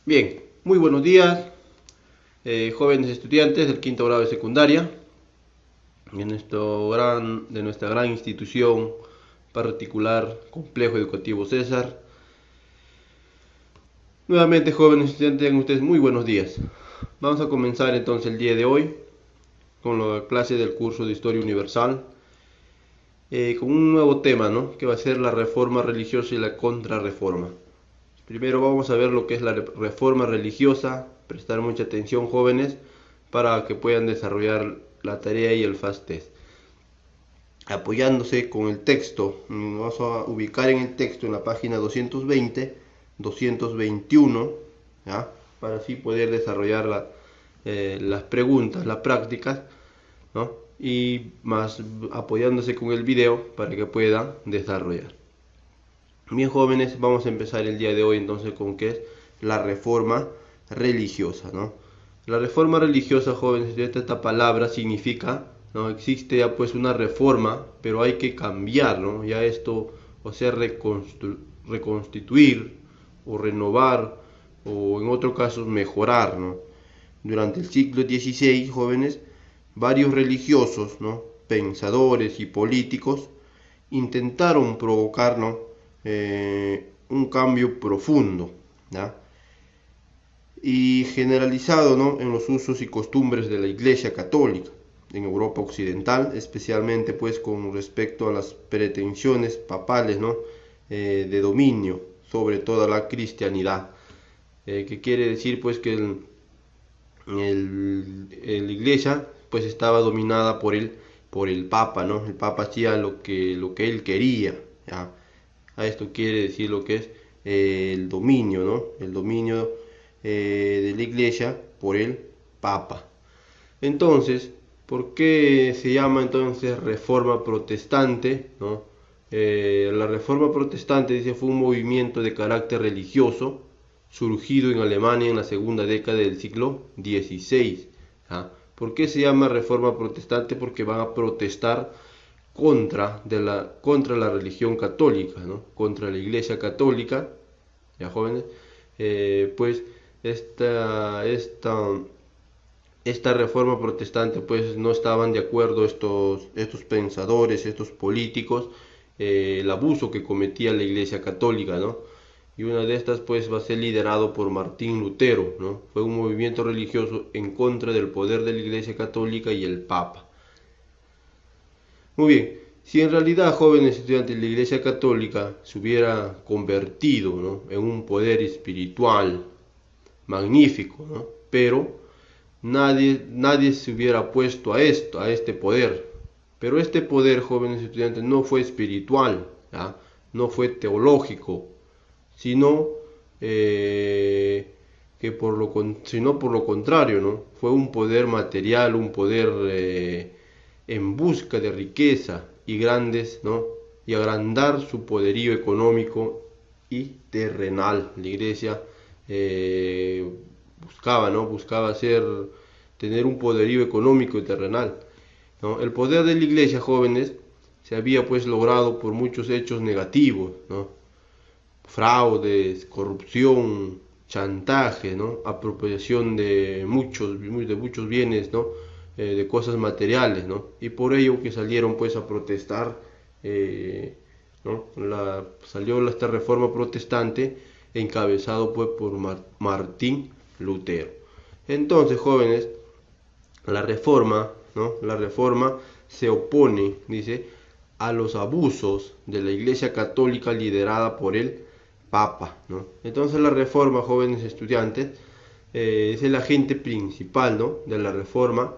Bien, muy buenos días, jóvenes estudiantes del quinto grado de secundaria, de nuestra gran institución particular, Complejo Educativo César. Nuevamente, jóvenes estudiantes, tengan ustedes muy buenos días. Vamos a comenzar entonces el día de hoy con la clase del curso de Historia Universal, con un nuevo tema, ¿no? Que va a ser la reforma religiosa y la contrarreforma. Primero vamos a ver lo que es la reforma religiosa, prestar mucha atención, jóvenes, para que puedan desarrollar la tarea y el fast test. Apoyándose con el texto, vamos a ubicar en el texto en la página 220, 221, ¿ya? Para así poder desarrollar las preguntas, las prácticas, ¿no? Y más apoyándose con el video para que puedan desarrollar. Bien, jóvenes, vamos a empezar el día de hoy entonces con qué es la reforma religiosa, ¿no? La reforma religiosa, jóvenes, esta palabra significa, ¿no? Existe ya pues una reforma, pero hay que cambiar, ¿no? Ya esto, o sea, reconstituir o renovar o en otro caso mejorar, ¿no? Durante el siglo XVI, jóvenes, varios religiosos, ¿no? Pensadores y políticos intentaron provocar, ¿no? Un cambio profundo, ¿ya? Y generalizado, ¿no? En los usos y costumbres de la Iglesia Católica en Europa Occidental, especialmente pues con respecto a las pretensiones papales, ¿no? De dominio sobre toda la cristianidad, que quiere decir pues que la Iglesia pues estaba dominada por el Papa, ¿no? El Papa hacía lo que él quería, ¿ya? A esto quiere decir lo que es el dominio, ¿no? El dominio de la Iglesia por el Papa. Entonces, ¿por qué se llama entonces Reforma Protestante, ¿no? La Reforma Protestante, dice, fue un movimiento de carácter religioso surgido en Alemania en la segunda década del siglo XVI. ¿Ah? ¿Por qué se llama Reforma Protestante? Porque van a protestar contra la religión católica, ¿no? Contra la Iglesia Católica, ya jóvenes, pues esta reforma protestante, pues no estaban de acuerdo estos pensadores, estos políticos, el abuso que cometía la Iglesia Católica, ¿no? Y una de estas pues va a ser liderado por Martín Lutero, ¿no? Fue un movimiento religioso en contra del poder de la Iglesia Católica y el Papa. Muy bien, si en realidad, jóvenes estudiantes, la Iglesia Católica se hubiera convertido, ¿no? En un poder espiritual magnífico, ¿no? Pero nadie se hubiera puesto a este poder. Pero este poder, jóvenes estudiantes, no fue espiritual, ¿ya? No fue teológico, sino sino por lo contrario, ¿no? Fue un poder material, un poder en busca de riqueza y grandes, ¿no? Y agrandar su poderío económico y terrenal. La iglesia buscaba, ¿no? Buscaba tener un poderío económico y terrenal, ¿no? El poder de la iglesia, jóvenes, se había pues logrado por muchos hechos negativos, ¿no? Fraudes, corrupción, chantaje, ¿no? Apropiación de muchos bienes, ¿no? De cosas materiales, ¿no? Y por ello que salieron pues a protestar, ¿no? Salió esta reforma protestante encabezado pues por Martín Lutero. Entonces, jóvenes, la reforma, ¿no? La reforma se opone, dice, a los abusos de la Iglesia Católica liderada por el Papa, ¿no? Entonces la reforma, jóvenes estudiantes, es el agente principal, ¿no? De la reforma.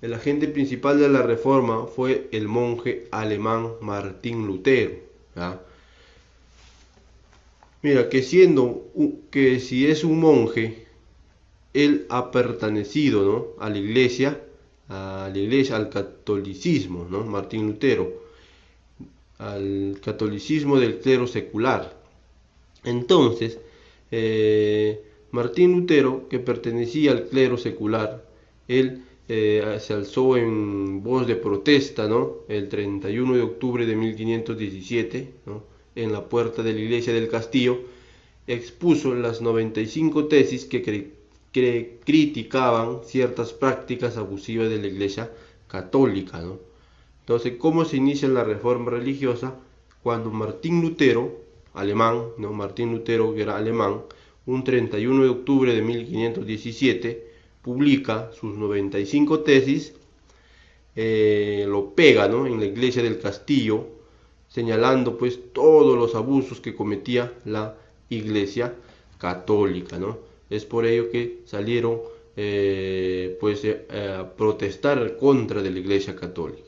El agente principal de la reforma fue el monje alemán Martín Lutero, ¿ya? Mira, que si es un monje, él ha pertenecido, ¿no? A la iglesia, al catolicismo, ¿no? Martín Lutero, al catolicismo del clero secular. Entonces, Martín Lutero, que pertenecía al clero secular, él se alzó en voz de protesta, ¿no? El 31 de octubre de 1517, ¿no? En la puerta de la iglesia del castillo, expuso las 95 tesis que criticaban ciertas prácticas abusivas de la Iglesia Católica, ¿no? Entonces, ¿cómo se inicia la reforma religiosa? Cuando Martín Lutero, alemán, ¿no? Martín Lutero, que era alemán, un 31 de octubre de 1517, publica sus 95 tesis, lo pega, ¿no?, en la iglesia del castillo, señalando pues todos los abusos que cometía la Iglesia Católica, ¿no? Es por ello que salieron a protestar contra de la Iglesia Católica.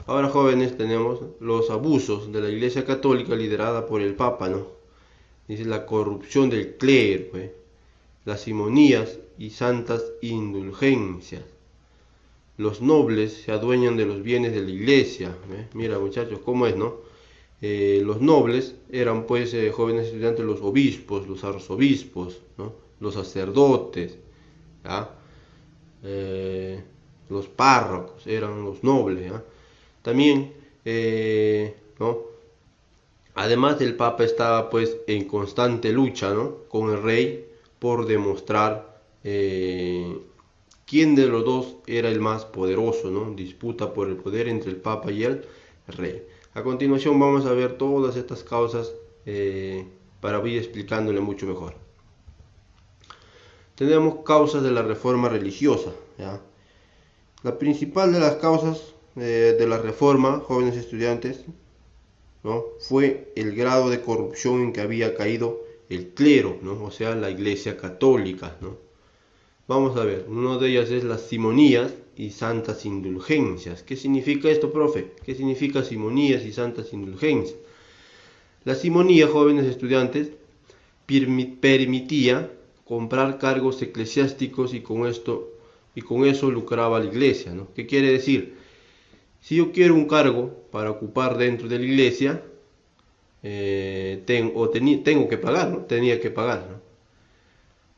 Ahora, jóvenes, tenemos los abusos de la Iglesia Católica liderada por el Papa, ¿no? Dice la corrupción del clero, las simonías y santas indulgencias. Los nobles se adueñan de los bienes de la iglesia. Mira, muchachos, cómo es, ¿no? Los nobles eran pues jóvenes estudiantes, los obispos, los arzobispos, ¿no?, los sacerdotes, ¿ya? Los párrocos eran los nobles, ¿ya? También, ¿no?, además el Papa estaba pues en constante lucha, ¿no?, con el rey por demostrar quién de los dos era el más poderoso, ¿no? Disputa por el poder entre el Papa y el rey. A continuación vamos a ver todas estas causas para ir explicándole mucho mejor. Tenemos causas de la reforma religiosa, ¿ya? La principal de las causas de la reforma, jóvenes estudiantes, ¿no?, fue el grado de corrupción en que había caído el clero, ¿no?, o sea, la Iglesia Católica, ¿no? Vamos a ver, una de ellas es las simonías y santas indulgencias. ¿Qué significa esto, profe? ¿Qué significa simonías y santas indulgencias? La simonía, jóvenes estudiantes, permitía comprar cargos eclesiásticos y con eso lucraba la iglesia, ¿no? ¿Qué quiere decir? Si yo quiero un cargo para ocupar dentro de la iglesia, tengo que pagar, ¿no? Tenía que pagar, ¿no?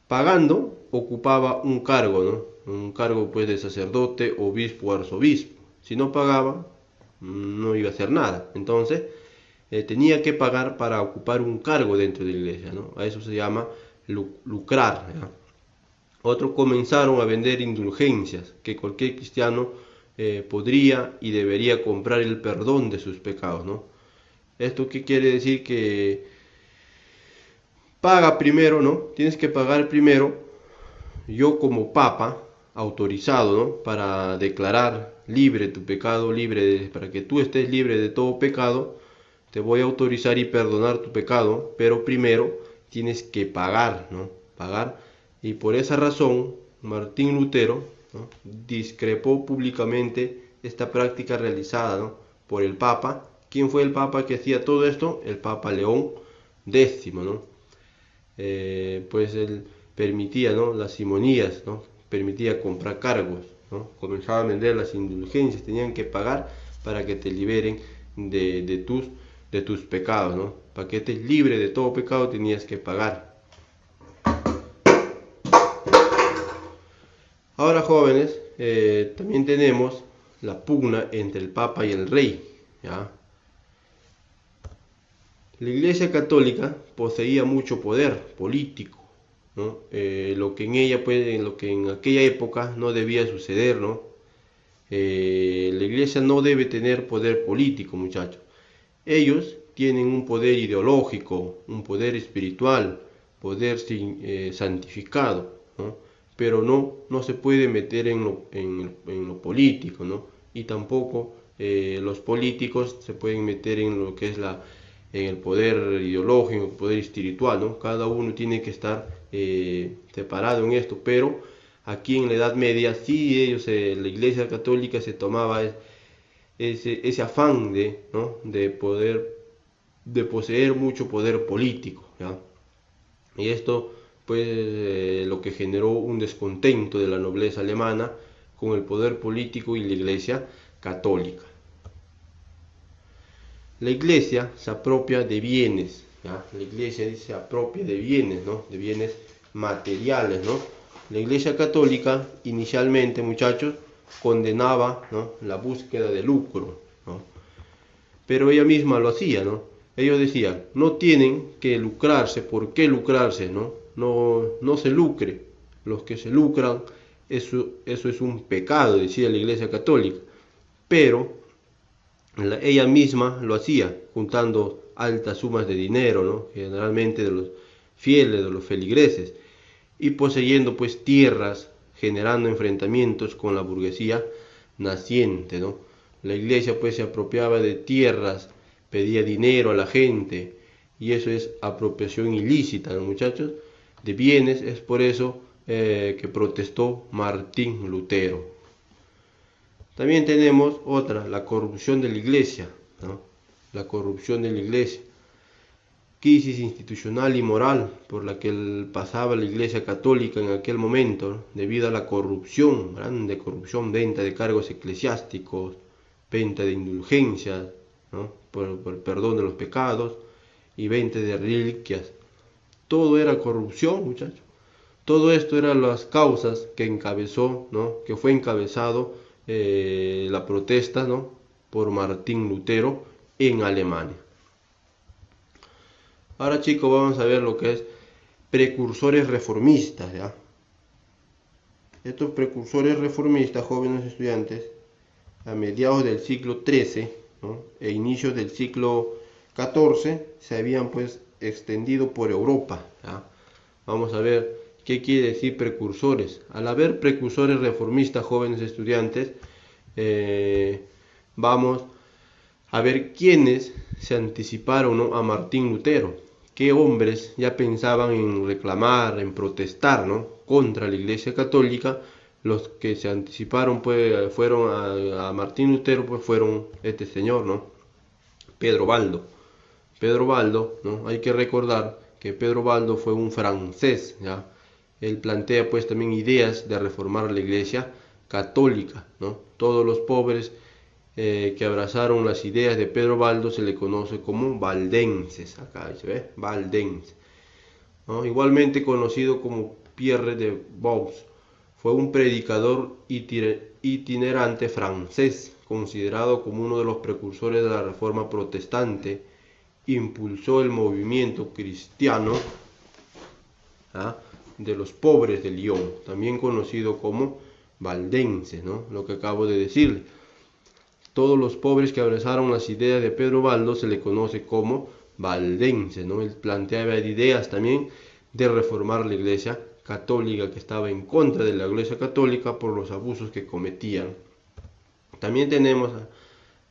Pagando ocupaba un cargo, ¿no? Un cargo pues de sacerdote, obispo o arzobispo. Si no pagaba, no iba a hacer nada. Entonces, tenía que pagar para ocupar un cargo dentro de la iglesia, ¿no? A eso se llama lucrar, ¿ya? Otros comenzaron a vender indulgencias, que cualquier cristiano podría y debería comprar el perdón de sus pecados, ¿no? ¿Esto qué quiere decir? Que paga primero, ¿no? Tienes que pagar primero. Yo como Papa, autorizado, ¿no?, para declarar libre tu pecado, para que tú estés libre de todo pecado, te voy a autorizar y perdonar tu pecado, pero primero tienes que pagar, ¿no? Pagar. Y por esa razón, Martín Lutero, ¿no?, discrepó públicamente esta práctica realizada, ¿no?, por el Papa. ¿Quién fue el Papa que hacía todo esto? El Papa León X, ¿no? Pues él permitía, ¿no?, las simonías, ¿no?, permitía comprar cargos, ¿no? Comenzaba a vender las indulgencias, tenían que pagar para que te liberen de tus pecados, ¿no? Para que estés libre de todo pecado tenías que pagar. Ahora, jóvenes, también tenemos la pugna entre el Papa y el Rey, ¿ya? La Iglesia Católica poseía mucho poder político, ¿no? Lo que en aquella época no debía suceder, ¿no? La Iglesia no debe tener poder político, muchachos. Ellos tienen un poder ideológico, un poder espiritual, poder santificado, ¿no? Pero no se puede meter en lo político, ¿no? Y tampoco los políticos se pueden meter en lo que es en el poder ideológico, el poder espiritual, ¿no? Cada uno tiene que estar separado en esto, pero aquí en la Edad Media sí la Iglesia Católica se tomaba ese afán ¿no?, de poseer mucho poder político, ¿ya? Y esto pues lo que generó un descontento de la nobleza alemana con el poder político y la Iglesia Católica. La Iglesia se apropia de bienes, ¿ya? La Iglesia se apropia de bienes, ¿no?, de bienes materiales, ¿no? La Iglesia Católica inicialmente, muchachos, condenaba, ¿no?, la búsqueda de lucro, ¿no? Pero ella misma lo hacía, ¿no? Ellos decían, no tienen que lucrarse. ¿Por qué lucrarse? No se lucre. Los que se lucran, eso es un pecado, decía la Iglesia Católica. Pero ella misma lo hacía, juntando altas sumas de dinero, ¿no? Generalmente de los fieles, de los feligreses, y poseyendo pues tierras, generando enfrentamientos con la burguesía naciente, ¿no? La iglesia pues se apropiaba de tierras, pedía dinero a la gente, y eso es apropiación ilícita, ¿no, muchachos? De bienes. Es por eso que protestó Martín Lutero. También tenemos otra, la corrupción de la iglesia, ¿no? La corrupción de la iglesia. Crisis institucional y moral por la que pasaba la Iglesia Católica en aquel momento, ¿no? Debido a la corrupción, grande corrupción, venta de cargos eclesiásticos, venta de indulgencias, ¿no? por perdón de los pecados y venta de reliquias. Todo era corrupción, muchachos. Todo esto eran las causas que encabezó, ¿no? Que fue encabezado la protesta, ¿no? Por Martín Lutero en Alemania. Ahora, chicos, vamos a ver lo que es precursores reformistas, ¿ya? Estos precursores reformistas, jóvenes estudiantes, a mediados del siglo XIII, ¿no? E inicios del siglo XIV, se habían pues extendido por Europa, ¿ya? Vamos a ver qué quiere decir precursores. Al haber precursores reformistas, jóvenes estudiantes, vamos a ver quiénes se anticiparon, ¿no? A Martín Lutero. Qué hombres ya pensaban en reclamar, en protestar, ¿no? Contra la Iglesia Católica. Los que se anticiparon pues fueron a Martín Lutero, pues fueron este señor, ¿no? Pedro Baldo. Pedro Baldo, ¿no? Hay que recordar que Pedro Baldo fue un francés, ¿ya? Él plantea pues también ideas de reformar la Iglesia Católica, ¿no? Todos los pobres que abrazaron las ideas de Pedro Baldo se le conoce como valdenses. Acá se ve, valdenses, ¿no? Igualmente conocido como Pierre de Vaux, fue un predicador itinerante francés, considerado como uno de los precursores de la Reforma Protestante. Impulsó el movimiento cristiano, ¿ah? De los pobres de Lyon, también conocido como valdenses, ¿no? Lo que acabo de decirle. Todos los pobres que abrazaron las ideas de Pedro Baldo se le conoce como valdenses, ¿no? Él planteaba ideas también de reformar la Iglesia Católica, que estaba en contra de la Iglesia Católica por los abusos que cometían. También tenemos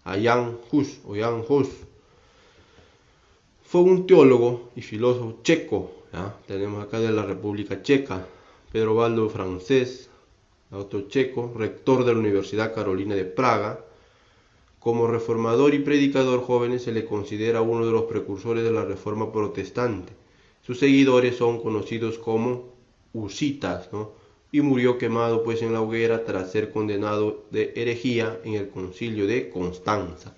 a Jan Hus, o Jan Hus. Fue un teólogo y filósofo checo, ¿ya? Tenemos acá de la República Checa. Pedro Baldo, francés, otro checo, rector de la Universidad Carolina de Praga. Como reformador y predicador joven se le considera uno de los precursores de la Reforma Protestante. Sus seguidores son conocidos como husitas, ¿no? Y murió quemado pues en la hoguera tras ser condenado de herejía en el Concilio de Constanza.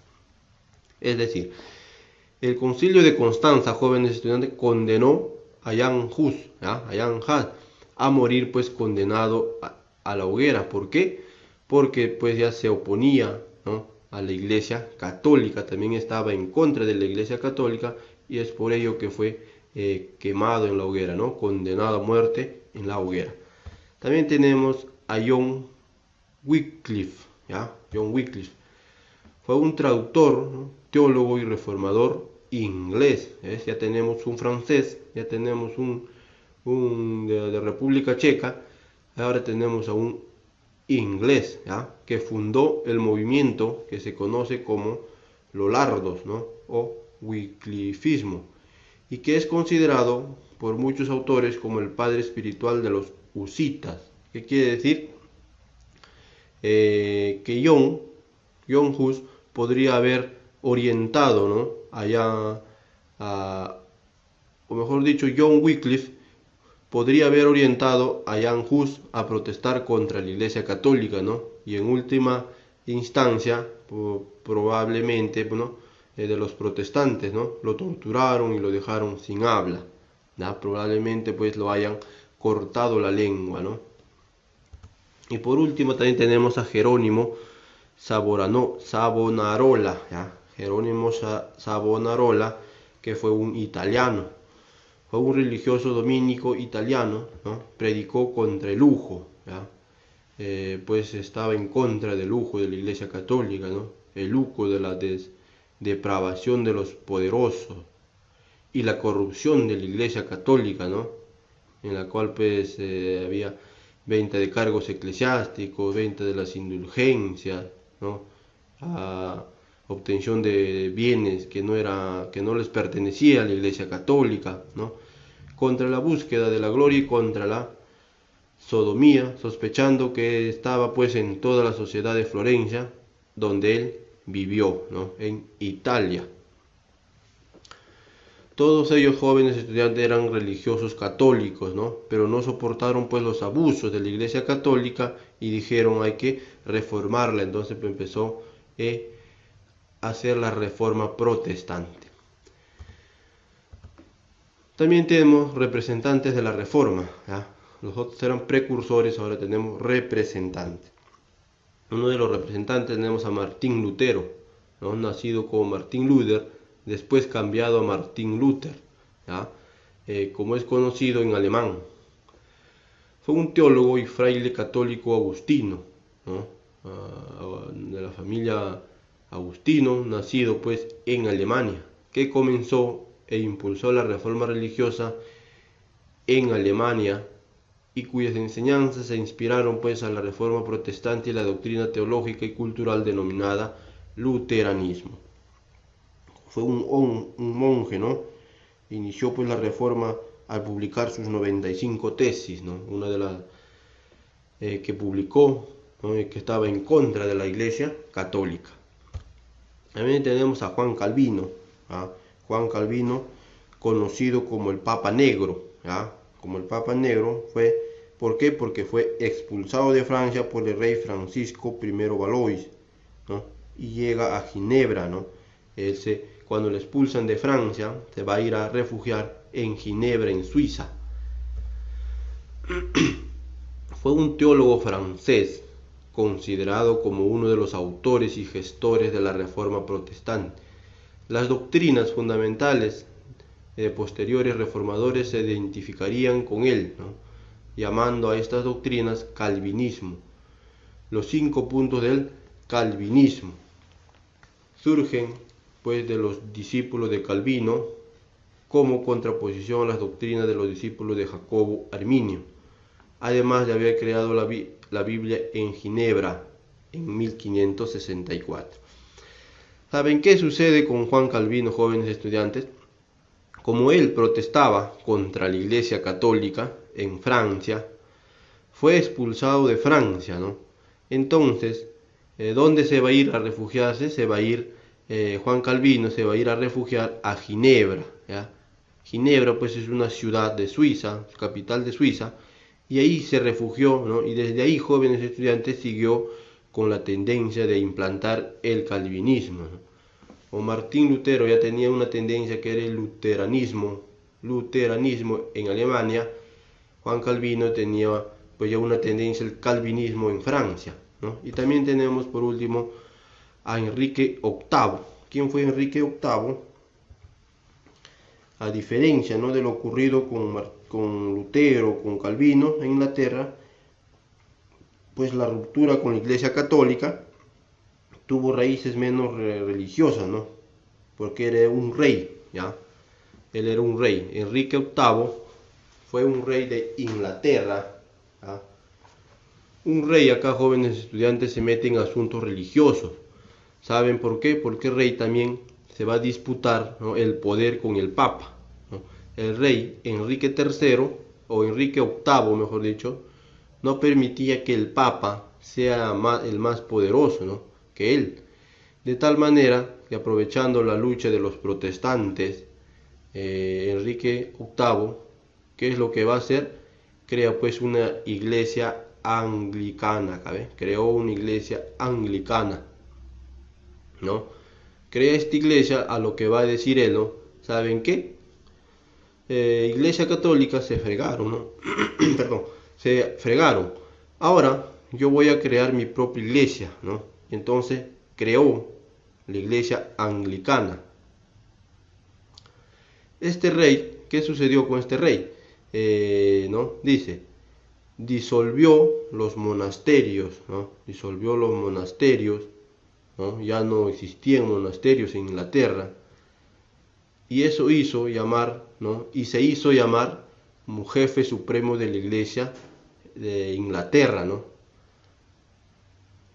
Es decir, el Concilio de Constanza, jóvenes estudiantes, condenó a Jan Hus, a Jan Hus, a morir pues condenado a la hoguera. ¿Por qué? Porque pues ya se oponía, ¿no? A la Iglesia Católica, también estaba en contra de la Iglesia Católica, y es por ello que fue quemado en la hoguera, ¿no? Condenado a muerte en la hoguera. También tenemos a John Wycliffe, ¿ya? John Wycliffe fue un traductor, ¿no? Teólogo y reformador inglés, ¿ves? Ya tenemos un francés, ya tenemos un de República Checa, ahora tenemos a un inglés, ¿ya? Que fundó el movimiento que se conoce como Lollardos, ¿no? O Wyclifismo, y que es considerado por muchos autores como el padre espiritual de los husitas. ¿Qué quiere decir? Que John Hus podría haber orientado, ¿no? Allá, o mejor dicho, John Wycliffe podría haber orientado a Jan Hus a protestar contra la Iglesia Católica, ¿no? Y en última instancia, probablemente, ¿no? De los protestantes, ¿no? Lo torturaron y lo dejaron sin habla, ¿no? Probablemente pues lo hayan cortado la lengua, ¿no? Y por último también tenemos a Jerónimo Savonarola, ¿ya? Jerónimo Savonarola, que fue un italiano, fue un religioso dominico italiano, ¿no? Predicó contra el lujo, ¿ya? Pues estaba en contra del lujo de la Iglesia Católica, ¿no? El lujo de la depravación de los poderosos y la corrupción de la Iglesia Católica, ¿no? En la cual pues había venta de cargos eclesiásticos, venta de las indulgencias, ¿no? Obtención de bienes que no les pertenecía a la Iglesia Católica, ¿no? Contra la búsqueda de la gloria y contra la sodomía, sospechando que estaba pues en toda la sociedad de Florencia, donde él vivió, ¿no? En Italia. Todos ellos jóvenes estudiantes eran religiosos católicos, ¿no? Pero no soportaron pues los abusos de la Iglesia Católica y dijeron hay que reformarla. Entonces pues, empezó a hacer la reforma protestante. También tenemos representantes de la reforma, ¿ya? Los otros eran precursores, ahora tenemos representantes. Uno de los representantes tenemos a Martín Lutero, ¿no? Nacido como Martín Luther, después cambiado a Martín Luther, ¿ya? Como es conocido en alemán. Fue un teólogo y fraile católico agustino, ¿no? De la familia Agustino, nacido pues en Alemania, que comenzó e impulsó la reforma religiosa en Alemania y cuyas enseñanzas se inspiraron pues a la reforma protestante y la doctrina teológica y cultural denominada luteranismo. Fue un monje, ¿no? Inició pues la reforma al publicar sus 95 tesis, ¿no? Una de las que publicó, ¿no? Que estaba en contra de la Iglesia Católica. También tenemos a Juan Calvino, ¿ya? Juan Calvino, conocido como el Papa Negro, ¿ya? Como el Papa Negro fue, ¿por qué? Porque fue expulsado de Francia por el rey Francisco I Valois, ¿no? Y llega a Ginebra, ¿no? Cuando le expulsan de Francia, se va a ir a refugiar en Ginebra, en Suiza. Fue un teólogo francés, considerado como uno de los autores y gestores de la Reforma Protestante. Las doctrinas fundamentales de posteriores reformadores se identificarían con él, ¿no? Llamando a estas doctrinas calvinismo. Los 5 puntos del calvinismo surgen pues de los discípulos de Calvino como contraposición a las doctrinas de los discípulos de Jacobo Arminio, además de haber creado la Biblia en Ginebra en 1564. ¿Saben qué sucede con Juan Calvino, jóvenes estudiantes? Como él protestaba contra la Iglesia Católica en Francia, fue expulsado de Francia, ¿no? Entonces, ¿dónde se va a ir a refugiarse? Juan Calvino se va a ir a refugiar a Ginebra, ¿ya? Ginebra pues es una ciudad de Suiza, capital de Suiza, y ahí se refugió, ¿no? Y desde ahí, jóvenes estudiantes, siguió con la tendencia de implantar el calvinismo, ¿no? O Martín Lutero ya tenía una tendencia que era el luteranismo en Alemania. Juan Calvino tenía pues ya una tendencia al calvinismo en Francia, ¿no? Y también tenemos por último a Enrique VIII. ¿Quién fue Enrique VIII? A diferencia, ¿no?, de lo ocurrido con Lutero, con Calvino en Inglaterra, pues la ruptura con la Iglesia Católica tuvo raíces menos religiosas, ¿no? Porque era un rey, ¿ya? Él era un rey. Enrique VIII fue un rey de Inglaterra, ¿ya? Un rey, acá jóvenes estudiantes se meten en asuntos religiosos. ¿Saben por qué? Porque el rey también se va a disputar, ¿no?, el poder con el Papa, ¿no? El rey Enrique III, o Enrique VIII mejor dicho, no permitía que el Papa sea el más poderoso, ¿no?, que él. De tal manera que, aprovechando la lucha de los protestantes, Enrique VIII, ¿qué es lo que va a hacer? Crea pues una iglesia anglicana, ¿sabes? Creó una iglesia anglicana, ¿no? Crea esta iglesia, a lo que va a decir él, ¿no? ¿Saben qué? Iglesia católica se fregaron, ¿no? Perdón, se fregaron. Ahora yo voy a crear mi propia iglesia, ¿no? Entonces creó la iglesia anglicana. Este rey, ¿qué sucedió con este rey? ¿No? Dice, disolvió los monasterios, ¿no? Disolvió los monasterios, ¿no? Ya no existían monasterios en Inglaterra, y eso hizo llamar, ¿no? Y se hizo llamar como jefe supremo de la Iglesia de Inglaterra, ¿no?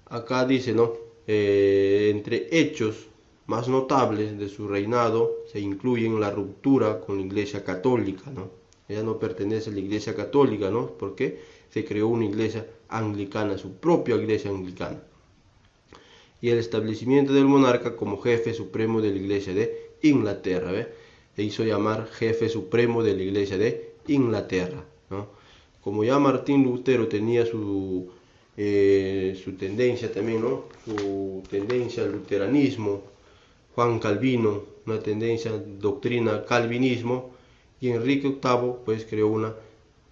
Acá dice, ¿no? Entre hechos más notables de su reinado se incluyen la ruptura con la Iglesia Católica, ¿no? Ella no pertenece a la Iglesia Católica, ¿no? Porque se creó una iglesia anglicana, su propia iglesia anglicana. Y el establecimiento del monarca como jefe supremo de la Iglesia de Inglaterra, ¿ve? Se hizo llamar jefe supremo de la Iglesia de Inglaterra, ¿no? Como ya Martín Lutero tenía su tendencia también, ¿no? Su tendencia al luteranismo, Juan Calvino, una tendencia doctrina calvinismo, y Enrique VIII pues creó una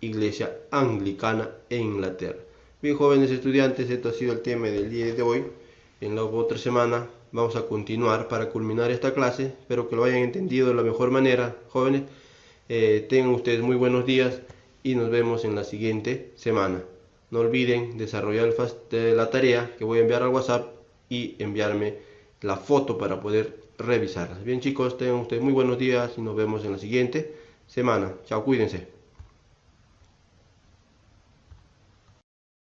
iglesia anglicana en Inglaterra. Bien, jóvenes estudiantes, esto ha sido el tema del día de hoy. En la otra semana vamos a continuar para culminar esta clase. Espero que lo hayan entendido de la mejor manera, jóvenes. Tengan ustedes muy buenos días y nos vemos en la siguiente semana. No olviden desarrollar la tarea que voy a enviar al WhatsApp y enviarme la foto para poder revisarlas. Bien, chicos, tengan ustedes muy buenos días y nos vemos en la siguiente semana. Chao, cuídense.